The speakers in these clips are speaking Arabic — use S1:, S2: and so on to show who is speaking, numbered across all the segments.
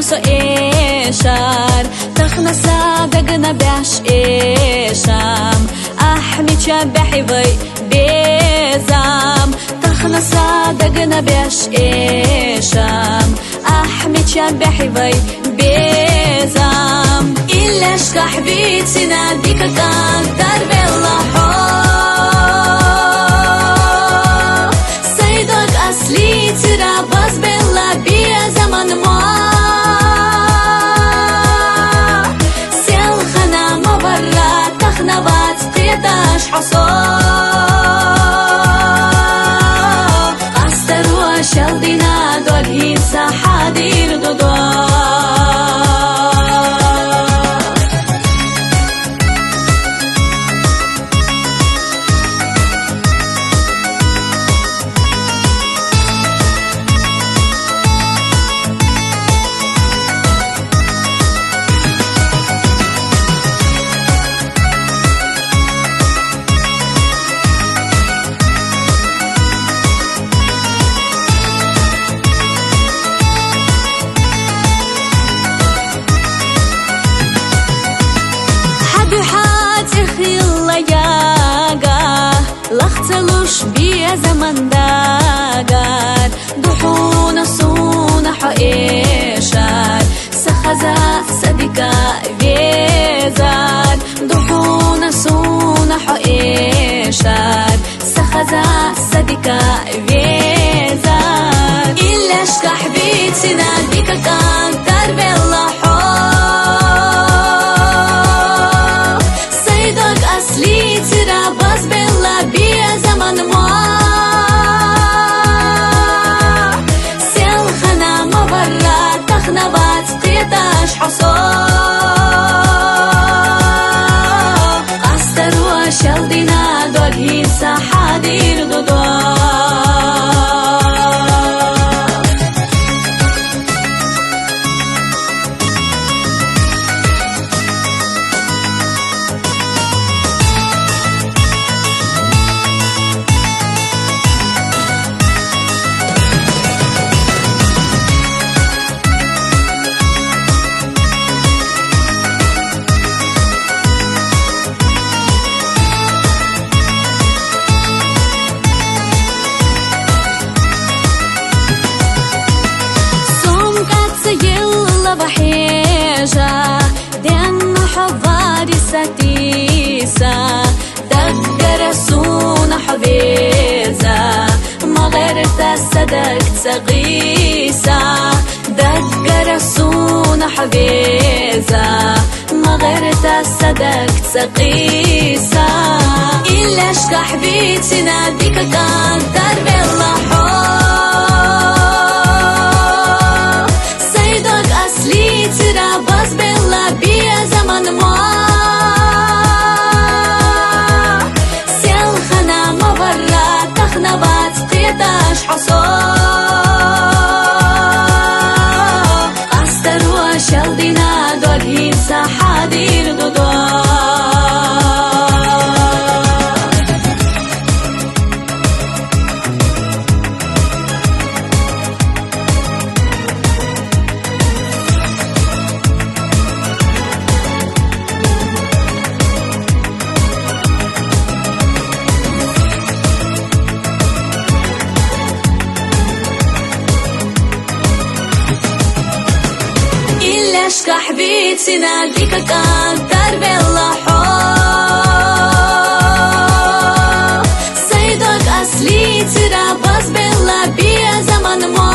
S1: so eshar takhna sadagna bash esham ahmi chabahi vay bezam takhna sadagna bash esham ahmi chabahi vay bezam illa shkah bitsina dika kadar bella saydak asli tira bas bella bia zaman ma sel khana mabarra takhna bat qitash hasa astar wa shaldina dolhin sahadir dodo لختلوش بيا زمن داغر دحون صون حقيشار سخزا صديقا وزار دحون صون حقيشار سخزا صديقا وزار إلا شكح بيتنا ديكا كانتر بالله صيدك أصلي ترى بس بالله بيا زمن ما سيل خنا مبرا تخنا بات قيتاش حصا أستر وشلدنا دولهين سحادير دودو بحيجة دين حواري ستيسة دقر سون حبيزة ما غير تصدق تغيسة دقر سون حبيزة ما غير تصدق تغيسة إلا شكح بيتنا ديكا كانتر بالله ترى بس بالله بيا زمن ما سيل خنا مبرا تخنا بات قيتاش حصا أستر وشلدنا دولهين سحادير دودو شكح بيتنا ديكا كانتر بالله صيدك أصلي ترى بس بالله بيا زمن ما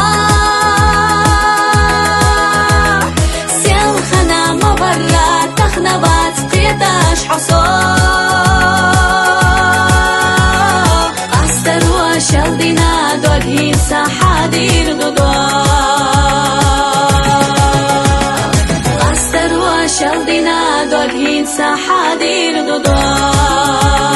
S1: سيل خنا مبرا تخنا بات قيتاش حصا أستر وشلدنا دولهين سحادير دودو شلدنا دولهين سحادير دودو